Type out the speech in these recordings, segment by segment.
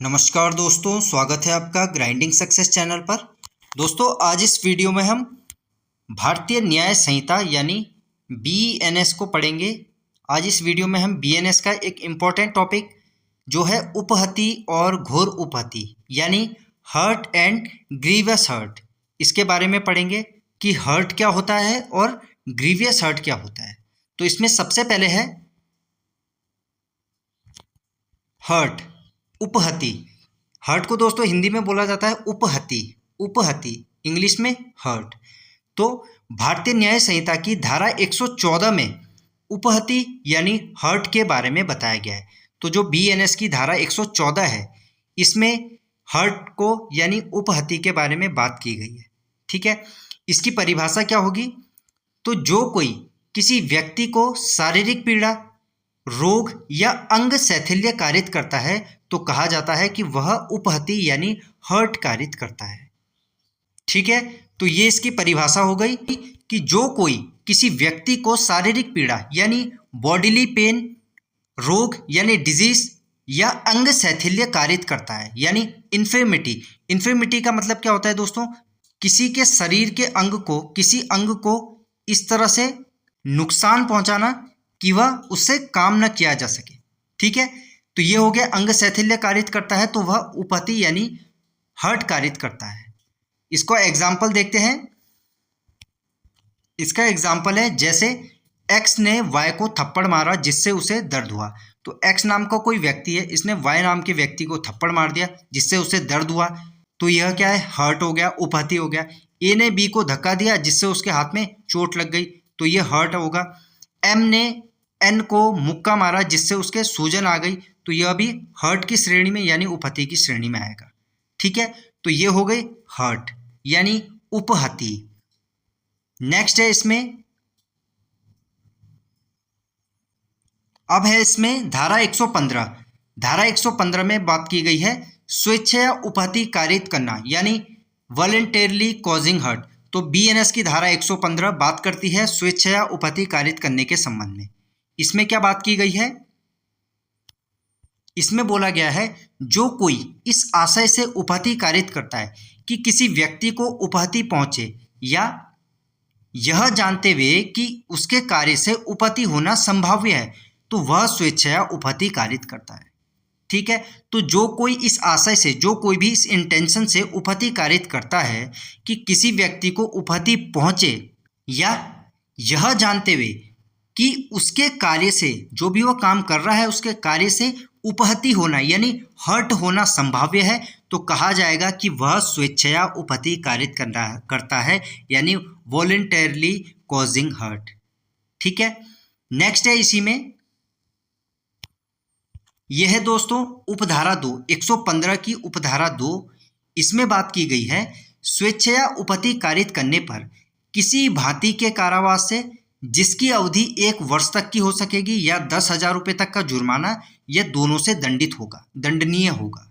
नमस्कार दोस्तों, स्वागत है आपका ग्राइंडिंग सक्सेस चैनल पर। दोस्तों, आज इस वीडियो में हम भारतीय न्याय संहिता यानी बीएनएस को पढ़ेंगे। आज इस वीडियो में हम बीएनएस का एक इम्पॉर्टेंट टॉपिक जो है उपहति और घोर उपहति यानी हर्ट एंड ग्रीवियस हर्ट, इसके बारे में पढ़ेंगे कि हर्ट क्या होता है और ग्रीवियस हर्ट क्या होता है। तो इसमें सबसे पहले है हर्ट, उपहति। हर्ट को दोस्तों हिंदी में बोला जाता है उपहति, उपहति इंग्लिश में हर्ट। तो भारतीय न्याय संहिता की धारा 114 में उपहति यानी हर्ट के बारे में बताया गया है। तो जो बीएनएस की धारा 114 है इसमें हर्ट को यानी उपहति के बारे में बात की गई है। ठीक है, इसकी परिभाषा क्या होगी? तो जो कोई किसी व्यक्ति को शारीरिक पीड़ा, रोग या अंग शैथिल्य कारित करता है तो कहा जाता है कि वह उपहति यानी हर्ट कारित करता है। ठीक है, तो ये इसकी परिभाषा हो गई कि जो कोई किसी व्यक्ति को शारीरिक पीड़ा यानी बॉडीली पेन, रोग यानी डिजीज या अंग शैथिल्य कारित करता है यानी इन्फर्मिटी। इन्फर्मिटी का मतलब क्या होता है दोस्तों? किसी के शरीर के अंग को, किसी अंग को इस तरह से नुकसान पहुंचाना कि वह उससे काम न किया जा सके। ठीक है, तो ये हो गया अंग शैथिल्य कारित करता है तो वह उपहति यानी हर्ट कारित करता है। इसको एग्जाम्पल देखते हैं। इसका एग्जाम्पल है जैसे एक्स ने वाई को थप्पड़ मारा जिससे उसे दर्द हुआ। तो एक्स नाम का कोई व्यक्ति है, इसने वाई नाम के व्यक्ति को थप्पड़ मार दिया जिससे उसे दर्द हुआ, तो यह क्या है? हर्ट हो गया, उपहति हो गया। ए ने बी को धक्का दिया जिससे उसके हाथ में चोट लग गई तो यह हर्ट होगा। एम ने एन को मुक्का मारा जिससे उसके सूजन आ गई तो यह भी हर्ट की श्रेणी में यानी उपहति की श्रेणी में आएगा। ठीक है, तो ये हो गई हर्ट यानी उपहति। नेक्स्ट है इसमें, अब है इसमें धारा 115। धारा 115 में बात की गई है स्वेच्छया उपहति कारित करना यानी वॉलंटरली कॉजिंग हर्ट। तो बीएनएस की धारा 115 बात करती है स्वेच्छया उपहति कारित करने के संबंध में। इसमें क्या बात की गई है? इसमें बोला गया है जो कोई इस आशय से उपहति कारित करता है कि किसी व्यक्ति को उपहति पहुंचे या यह जानते हुए कि उसके कार्य से उपहति होना संभाव्य है तो वह स्वेच्छया उपहति कारित करता है। ठीक है, तो जो कोई इस आशय से, जो कोई भी इस इंटेंशन से उपहति कारित करता है कि किसी व्यक्ति को उपहति पहुंचे या यह जानते हुए कि उसके कार्य से, जो भी वह काम कर रहा है उसके कार्य से उपहति होना यानी हर्ट होना संभाव्य है तो कहा जाएगा कि वह स्वेच्छया उपहति कारित करता है यानी वॉलंटरली कॉजिंग हर्ट। ठीक है, नेक्स्ट है इसी में, यह है दोस्तों उपधारा 2, 115 की उपधारा 2। इसमें बात की गई है स्वेच्छया उपहति कारित करने पर किसी भांति के कारावास से जिसकी अवधि 1 वर्ष तक की हो सकेगी या 10,000 रुपये तक का जुर्माना या दोनों से दंडित होगा, दंडनीय होगा।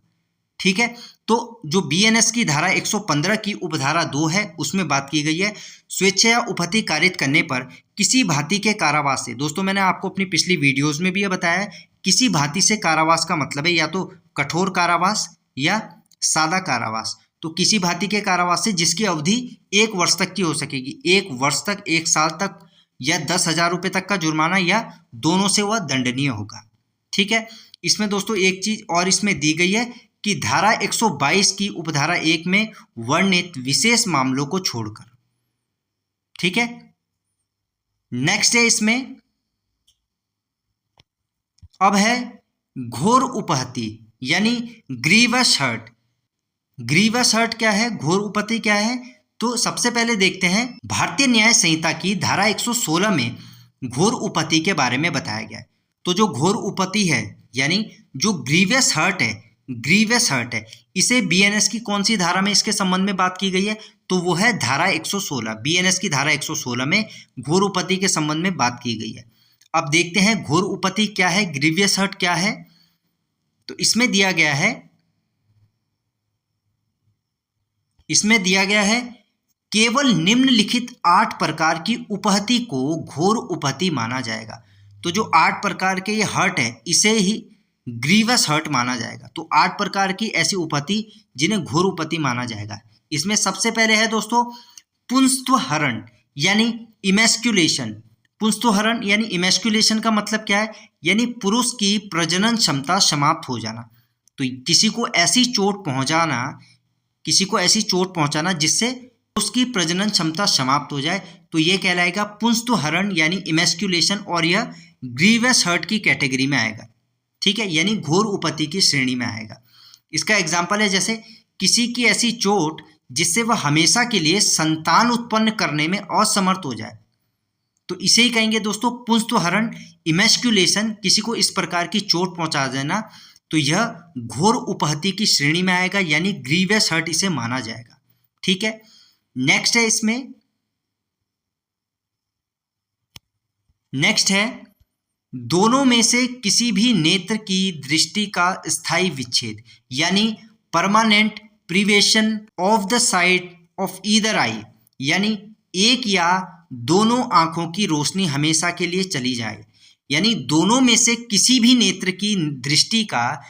ठीक है, तो जो बीएनएस की धारा 115 की उपधारा 2 है उसमें बात की गई है स्वेच्छया उपहति कारित करने पर किसी भांति के कारावास से। दोस्तों, मैंने आपको अपनी पिछली वीडियोस में भी यह बताया है, किसी भांति से कारावास का मतलब है या तो कठोर कारावास या सादा कारावास। तो किसी भांति के कारावास से जिसकी अवधि 1 वर्ष तक की हो सकेगी, 1 वर्ष तक, 1 साल तक या 10,000 रुपये तक का जुर्माना या दोनों से वह दंडनीय होगा। ठीक है, इसमें दोस्तों एक चीज और इसमें दी गई है कि धारा 122 की उपधारा 1 में वर्णित विशेष मामलों को छोड़कर। ठीक है, नेक्स्ट है इसमें, अब है घोर उपहति यानी ग्रीवस हर्ट। ग्रीवस हर्ट क्या है, घोर उपहति क्या है? तो सबसे पहले देखते हैं भारतीय न्याय संहिता की धारा 116 में घोर उपहति के बारे में बताया गया है। तो जो घोर उपहति है यानी जो ग्रीवियस हर्ट है, ग्रीवियस हर्ट है, इसे बीएनएस की कौन सी धारा में इसके संबंध में बात की गई है? तो वो है धारा 116। बीएनएस की धारा 116 में घोर उपहति के संबंध में बात की गई है। अब देखते हैं घोर उपहति क्या है, ग्रीवियस हर्ट क्या है। तो इसमें दिया गया है, इसमें दिया गया है केवल निम्नलिखित 8 प्रकार की उपहति को घोर उपहति माना जाएगा। तो जो 8 प्रकार के ये हर्ट है इसे ही ग्रीवस हर्ट माना जाएगा। तो 8 प्रकार की ऐसी उपहति जिन्हें घोर उपहति माना जाएगा। इसमें सबसे पहले है दोस्तों पुंस्त्वहरण यानी इमैस्कुलेशन। पुंस्त्वहरण यानी इमैस्कुलेशन का मतलब क्या है, यानी पुरुष की प्रजनन क्षमता समाप्त हो जाना। तो किसी को ऐसी चोट पहुंचाना जिससे उसकी प्रजनन क्षमता समाप्त हो जाए, तो यह कहलाएगा पुंस्त्वहरण यानी इमैस्कुलेशन, और यह ग्रीवस हर्ट की कैटेगरी में आएगा। ठीक है, यानी घोर उपहति की श्रेणी में आएगा। इसका एग्जाम्पल है जैसे किसी की ऐसी चोट जिससे वह हमेशा के लिए संतान उत्पन्न करने में असमर्थ हो जाए, तो इसे ही कहेंगे दोस्तों पुंस्त्वहरण इमैस्कुलेशन। किसी को इस प्रकार की चोट पहुंचा देना, तो यह घोर उपहति की श्रेणी में आएगा, यानी ग्रीवस हर्ट इसे माना जाएगा। ठीक है, नेक्स्ट है दोनों में से किसी भी नेत्र की दृष्टि का स्थायी विच्छेद, यानी permanent prevention of the site of either I, यानी एक या दोनों आंखों की रोशनी हमेशा के लिए चली जाए, यानी दोनों में से किसी भी नेत्र की दृष्टि का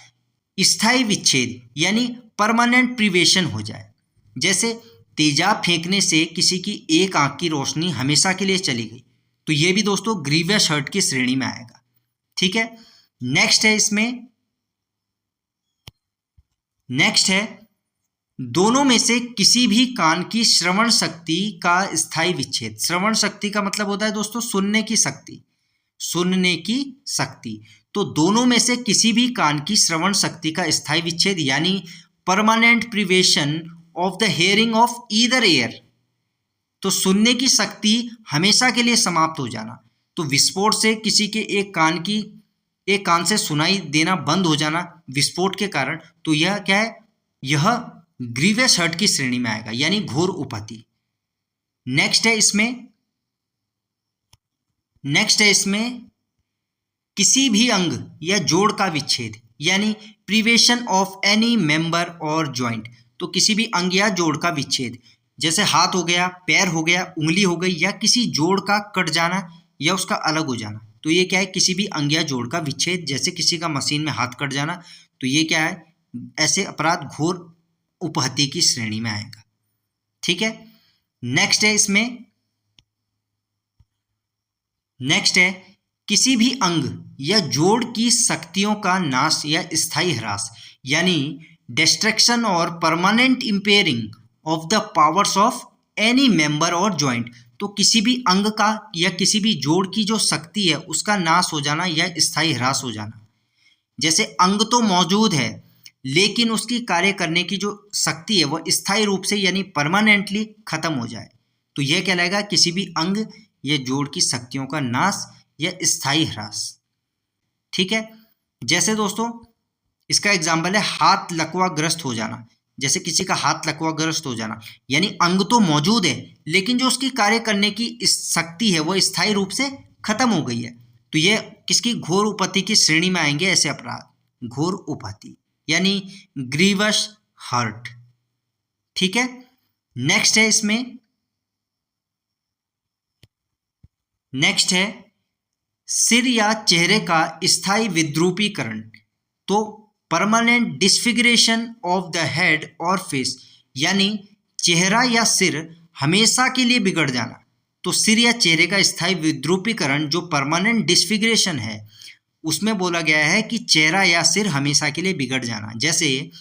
स्थायी विच्छेद यानी परमानेंट प्रिवेशन हो जाए। जैसे तेजाब फेंकने से किसी की एक आंख की रोशनी हमेशा के लिए चली गई, तो ये भी दोस्तों ग्रीवस हर्ट की श्रेणी में आएगा। ठीक है, नेक्स्ट है दोनों में से किसी भी कान की श्रवण शक्ति का स्थायी विच्छेद। श्रवण शक्ति का मतलब होता है दोस्तों सुनने की शक्ति। तो दोनों में से किसी भी कान की श्रवण शक्ति का स्थायी विच्छेद यानी permanent prevention of the hearing of either year. तो सुनने की शक्ति हमेशा के लिए समाप्त हो जाना। तो विस्फोट से किसी के एक कान से सुनाई देना बंद हो जाना विस्फोट के कारण, तो यह क्या है, यह ग्रीवस हर्ट की श्रेणी में आएगा, यानी घोर उपहति। नेक्स्ट है इसमें किसी भी अंग या जोड़ का विच्छेद, यानी प्रिवेशन ऑफ एनी मेंबर और जॉइंट। तो किसी भी अंग या जोड़ का विच्छेद, जैसे हाथ हो गया, पैर हो गया, उंगली हो गई, या किसी जोड़ का कट जाना या उसका अलग हो जाना, तो ये क्या है, किसी भी अंग या जोड़ का विच्छेद। जैसे किसी का मशीन में हाथ कट जाना, तो ये क्या है, ऐसे अपराध घोर उपहति की श्रेणी में आएगा। ठीक है, नेक्स्ट है किसी भी अंग या जोड़ की शक्तियों का नाश या स्थायी ह्रास, यानी डिस्ट्रक्शन और permanent impairing of the powers of any member और जॉइंट। तो किसी भी अंग का या किसी भी जोड़ की जो शक्ति है उसका नाश हो जाना या स्थायी ह्रास हो जाना। जैसे अंग तो मौजूद है लेकिन उसकी कार्य करने की जो शक्ति है वह स्थायी रूप से यानी परमानेंटली खत्म हो जाए, तो यह कहलाएगा किसी भी अंग या जोड़ की शक्तियों का नाश या स्थायी ह्रास। ठीक है, जैसे दोस्तों इसका एग्जाम्पल है हाथ लकवाग्रस्त हो जाना। जैसे किसी का हाथ लकवाग्रस्त हो जाना, यानी अंग तो मौजूद है लेकिन जो उसकी कार्य करने की शक्ति है वह स्थायी रूप से खत्म हो गई है, तो यह किसकी घोर उपहति की श्रेणी में आएंगे ऐसे अपराध, घोर उपहति यानी ग्रीवस हर्ट। ठीक है, नेक्स्ट है सिर या चेहरे का स्थायी विद्रूपीकरण। तो परमानेंट डिसफिगरेशन ऑफ द हेड और फेस, यानी चेहरा या सिर हमेशा के लिए बिगड़ जाना। तो सिर या चेहरे का स्थायी विद्रूपीकरण जो परमानेंट डिसफिगरेशन है उसमें बोला गया है कि चेहरा या सिर हमेशा के लिए बिगड़ जाना। जैसे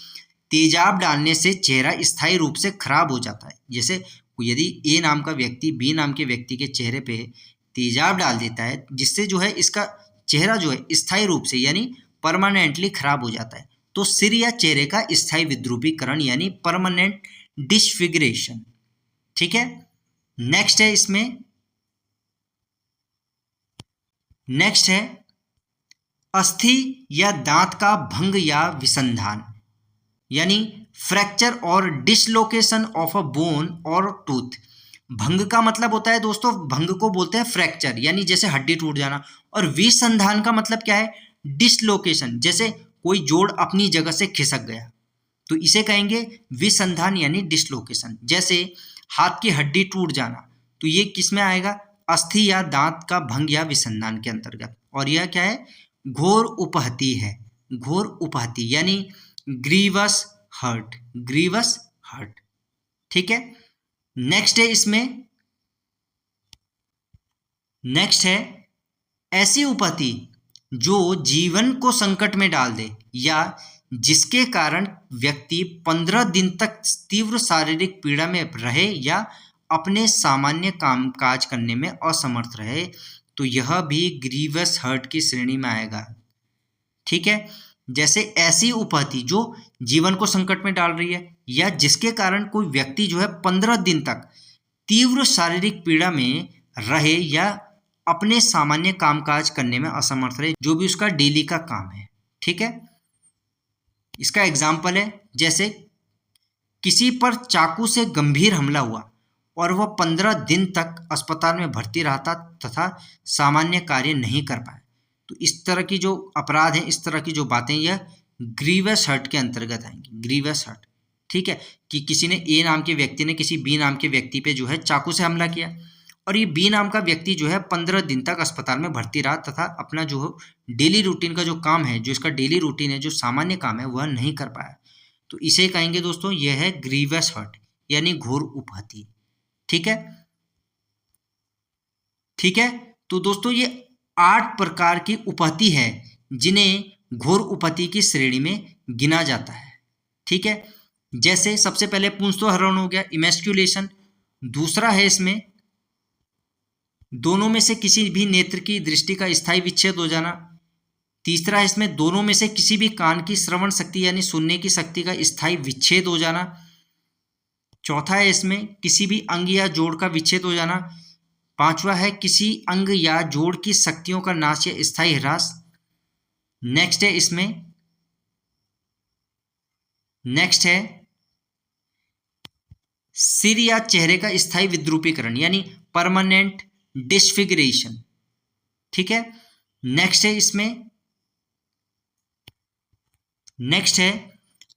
तेजाब डालने से चेहरा स्थायी रूप से खराब हो जाता है। जैसे यदि ए नाम का व्यक्ति बी नाम के व्यक्ति के चेहरे पे तेजाब डाल देता है जिससे जो है इसका चेहरा जो है स्थायी रूप से यानी परमानेंटली खराब हो जाता है, तो सिर या चेहरे का स्थायी विद्रूपीकरण यानी परमानेंट डिसफिगरेशन। ठीक है, नेक्स्ट है अस्थि या दांत का भंग या विसंधान, यानी फ्रैक्चर और डिसलोकेशन ऑफ अ बोन और टूथ। भंग का मतलब होता है दोस्तों, भंग को बोलते हैं फ्रैक्चर यानी जैसे हड्डी टूट जाना, और विसंधान का मतलब क्या है, डिसलोकेशन, जैसे कोई जोड़ अपनी जगह से खिसक गया, तो इसे कहेंगे विसंधान यानी डिसलोकेशन। जैसे हाथ की हड्डी टूट जाना, तो ये किस में आएगा, अस्थि या दांत का भंग या विसंधान के अंतर्गत, और यह क्या है, घोर उपहति है। घोर उपहति यानी ग्रीवस हर्ट, ग्रीवस हर्ट। ठीक है, नेक्स्ट है इसमें, नेक्स्ट है ऐसी उपहति जो जीवन को संकट में डाल दे या जिसके कारण व्यक्ति 15 दिन तक तीव्र शारीरिक पीड़ा में रहे या अपने सामान्य कामकाज करने में असमर्थ रहे, तो यह भी ग्रीवस हर्ट की श्रेणी में आएगा। ठीक है, जैसे ऐसी उपहति जो जीवन को संकट में डाल रही है या जिसके कारण कोई व्यक्ति जो है 15 दिन तक तीव्र शारीरिक पीड़ा में रहे या अपने सामान्य कामकाज करने में असमर्थ रहे, जो भी उसका डेली का काम है। ठीक है, इसका एग्जाम्पल है जैसे किसी पर चाकू से गंभीर हमला हुआ और वह 15 दिन तक अस्पताल में भर्ती रहा था तथा सामान्य कार्य नहीं कर पाए। तो इस तरह की जो अपराध हैं, इस तरह की जो बातें, यह ग्रीवस हर्ट के अंतर्गत आएंगी, ग्रीवस हर्ट। ठीक है, कि किसी ने ए नाम के व्यक्ति ने किसी बी नाम के व्यक्ति पे जो है चाकू से हमला किया और ये बी नाम का व्यक्ति जो है 15 दिन तक अस्पताल में भर्ती रहा तथा अपना जो डेली रूटीन का जो काम है, जो इसका डेली रूटीन है, जो सामान्य काम है, वह नहीं कर पाया। तो इसे कहेंगे दोस्तों, यह है ग्रीवस हर्ट यानी घोर उपहति। ठीक है, ठीक है। तो दोस्तों ये 8 प्रकार की उपहति है जिन्हें घोर उपहति की श्रेणी में गिना जाता है। ठीक है, जैसे सबसे पहले पुंसत्वहरण हो गया, इमेस्क्युलेशन। दूसरा है इसमें दोनों में से किसी भी नेत्र की दृष्टि का स्थायी विच्छेद हो जाना। तीसरा है इसमें दोनों में से किसी भी कान की श्रवण शक्ति यानी सुनने की शक्ति का स्थायी विच्छेद हो जाना। चौथा है इसमें किसी भी अंग या जोड़ का विच्छेद हो जाना। पांचवा है किसी अंग या जोड़ की शक्तियों का नाश या स्थायी ह्रास। नेक्स्ट है इसमें, नेक्स्ट है सिर या चेहरे का स्थायी विद्रूपीकरण यानी परमानेंट डिसफिगरेशन। ठीक है, नेक्स्ट है इसमें, नेक्स्ट है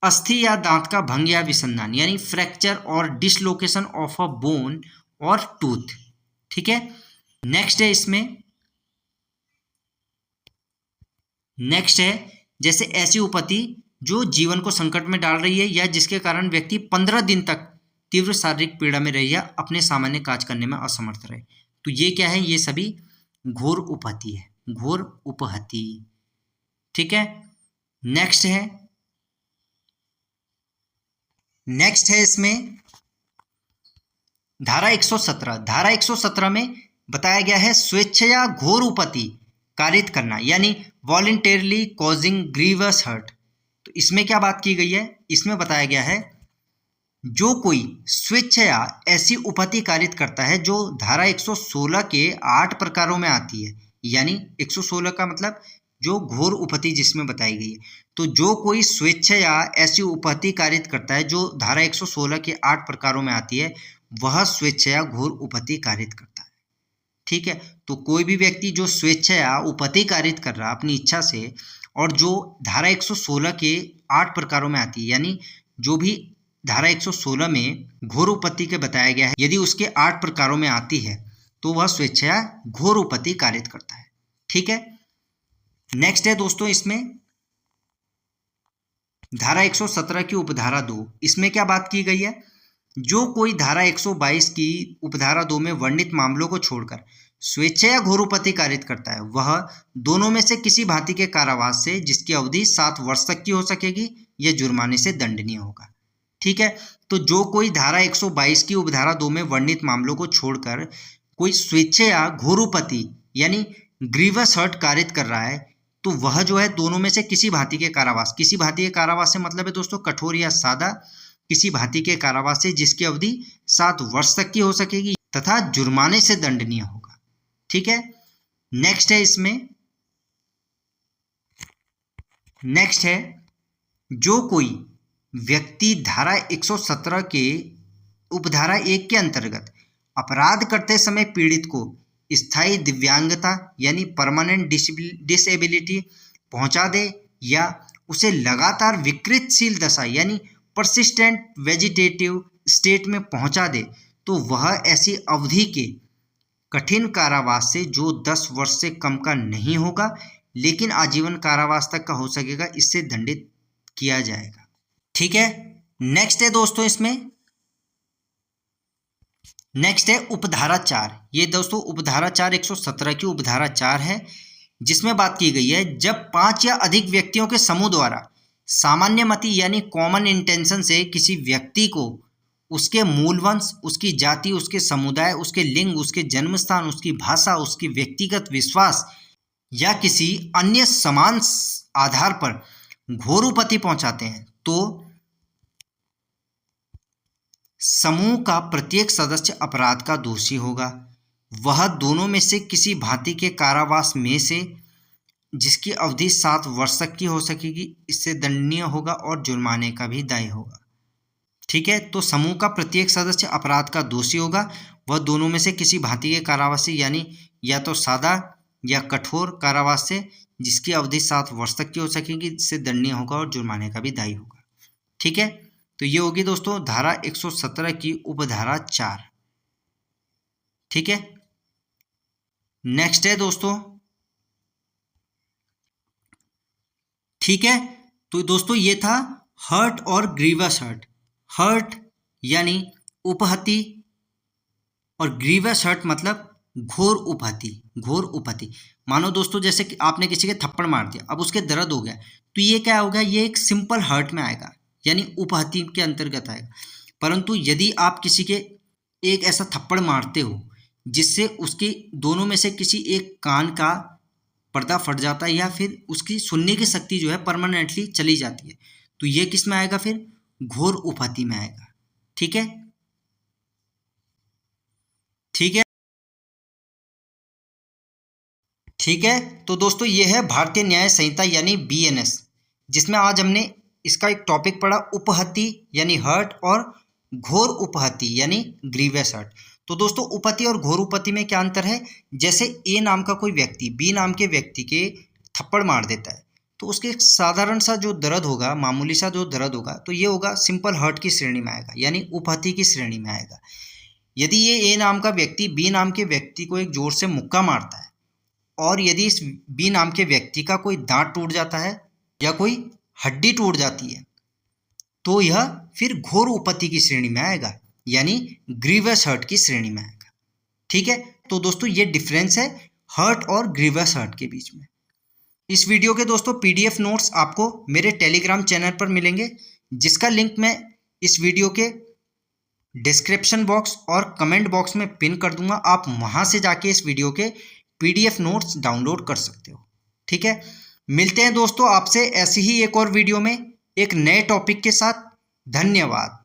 अस्थि या दांत का भंग या विसंधान यानी फ्रैक्चर और डिसलोकेशन ऑफ अ बोन और टूथ। ठीक है, नेक्स्ट है इसमें, नेक्स्ट है जैसे ऐसी उपहति जो जीवन को संकट में डाल रही है या जिसके कारण व्यक्ति 15 दिन तक तीव्र शारीरिक पीड़ा में रहे या अपने सामान्य कार्य करने में असमर्थ रहे। तो ये क्या है, ये सभी घोर उपहति है, घोर उपहति। ठीक है, नेक्स्ट है, नेक्स्ट है इसमें धारा 117। धारा 117 में बताया गया है स्वेच्छया घोर उपहति कारित करना यानी वॉलंटरली कॉजिंग ग्रीवस हर्ट। तो इसमें क्या बात की गई है, इसमें बताया गया है जो कोई स्वेच्छया ऐसी उपहति कारित करता है जो धारा 116 के 8 प्रकारों में आती है, यानी 116 का मतलब जो घोर उपहति जिसमें बताई गई है। तो जो कोई स्वेच्छया ऐसी उपहति कारित करता है जो धारा 116 के 8 प्रकारों में आती है, वह स्वेच्छया घोर उपहति कारित करता है। ठीक है, तो कोई भी व्यक्ति जो स्वेच्छया उपहति कारित कर रहा अपनी इच्छा से और जो धारा 116 के 8 प्रकारों में आती है, यानी जो भी धारा 116 में घोर उपहति के बताया गया है, यदि उसके 8 प्रकारों में आती है तो वह स्वेच्छया घोर उपहति कारित करता है। ठीक है, नेक्स्ट है दोस्तों इसमें धारा 117 की उपधारा 2। इसमें क्या बात की गई है, जो कोई धारा 122 की उपधारा 2 में वर्णित मामलों को छोड़कर स्वेच्छया घोर उपहति कारित करता है, वह दोनों में से किसी भांति के कारावास से जिसकी अवधि 7 वर्ष तक की हो सकेगी या जुर्माने से दंडनीय होगा। ठीक है, तो जो कोई धारा 122 की उपधारा 2 में वर्णित मामलों को छोड़कर कोई स्वेच्छया घोर उपहति यानी ग्रीवस हर्ट कारित कर रहा है, तो वह जो है दोनों में से किसी भांति के कारावास, किसी भांति के कारावास से मतलब है दोस्तों कठोर या सादा, किसी भांति के कारावास से जिसकी अवधि 7 वर्ष तक की हो सकेगी तथा जुर्माने से दंडनीय होगा। ठीक है, नेक्स्ट है इसमें, नेक्स्ट है जो कोई व्यक्ति धारा 117 के उपधारा 1 के अंतर्गत अपराध करते समय पीड़ित को स्थायी दिव्यांगता यानी परमानेंट डिसेबिलिटी पहुंचा दे या उसे लगातार विकृतशील दशा यानी परसिस्टेंट वेजिटेटिव स्टेट में पहुंचा दे, तो वह ऐसी अवधि के कठिन कारावास से जो 10 वर्ष से कम का नहीं होगा लेकिन आजीवन कारावास तक का हो सकेगा, इससे दंडित किया जाएगा। ठीक है, नेक्स्ट है दोस्तों, इसमें नेक्स्ट है उपधारा 4। ये दोस्तों उपधारा 4 117 की उपधारा 4 है, जिसमें बात की गई है जब 5 या अधिक व्यक्तियों के समूह द्वारा सामान्य मति यानी कॉमन इंटेंशन से किसी व्यक्ति को उसके मूल वंश, उसकी जाति, उसके समुदाय, उसके लिंग, उसके जन्म स्थान, उसकी भाषा, उसकी व्यक्तिगत विश्वास या किसी अन्य समान आधार पर घोर उपति पहुंचाते हैं, तो समूह का प्रत्येक सदस्य अपराध का दोषी होगा। वह दोनों में से किसी भांति के कारावास में से जिसकी अवधि 7 वर्ष तक की हो सकेगी, इससे दंडनीय होगा और जुर्माने का भी दायी होगा। ठीक है, तो समूह का प्रत्येक सदस्य अपराध का दोषी होगा। वह दोनों में से किसी भांति के कारावास से, यानी या तो सादा या कठोर कारावास से जिसकी अवधि 7 वर्ष तक की हो सकेगी, इससे दंडनीय होगा और जुर्माने का भी दायी होगा। ठीक है, तो ये होगी दोस्तों धारा 117 की उपधारा 4। ठीक है, नेक्स्ट है दोस्तों, ठीक है, तो दोस्तों ये था हर्ट और ग्रीवस हर्ट। हर्ट यानी उपहति और ग्रीवस हर्ट मतलब घोर उपहति। घोर उपहति, मानो दोस्तों जैसे कि आपने किसी के थप्पड़ मार दिया, अब उसके दर्द हो गया, तो ये क्या होगा, ये एक सिंपल हर्ट में आएगा, यानी उपहति के अंतर्गत आएगा। परंतु यदि आप किसी के एक ऐसा थप्पड़ मारते हो जिससे उसके दोनों में से किसी एक कान का पर्दा फट जाता है या फिर उसकी सुनने की शक्ति जो है परमानेंटली चली जाती है, तो ये किस में आएगा, फिर घोर उपहति में आएगा। ठीक है, ठीक है, ठीक है, तो दोस्तों ये है भारतीय न्याय संहिता यानी BNS, जिसमें आज हमने इसका एक टॉपिक पढ़ा उपहति यानी हर्ट और घोर उपहति यानी ग्रीवियस हर्ट। तो दोस्तों उपहति और घोर उपहति में क्या अंतर है, जैसे ए नाम का कोई व्यक्ति बी नाम के व्यक्ति के थप्पड़ मार देता है, तो उसके साधारण सा जो दर्द होगा, मामूली सा जो दर्द होगा, तो ये होगा सिंपल हर्ट की श्रेणी में आएगा, यानी उपहति की श्रेणी में आएगा। यदि ये ए नाम का व्यक्ति बी नाम के व्यक्ति को एक जोर से मुक्का मारता है और यदि इस बी नाम के व्यक्ति का कोई दांत टूट जाता है या कोई हड्डी टूट जाती है, तो यह फिर घोर उपहति की श्रेणी में आएगा, यानी ग्रीवियस हर्ट की श्रेणी में आएगा। ठीक है, तो दोस्तों ये डिफरेंस है हर्ट और ग्रीवियस हर्ट के बीच में। इस वीडियो के दोस्तों PDF नोट्स आपको मेरे टेलीग्राम चैनल पर मिलेंगे, जिसका लिंक मैं इस वीडियो के डिस्क्रिप्शन बॉक्स और कमेंट बॉक्स में पिन कर दूंगा। आप वहां से जाके इस वीडियो के PDF नोट्स डाउनलोड कर सकते हो। ठीक है, मिलते हैं दोस्तों आपसे ऐसी ही एक और वीडियो में एक नए टॉपिक के साथ। धन्यवाद।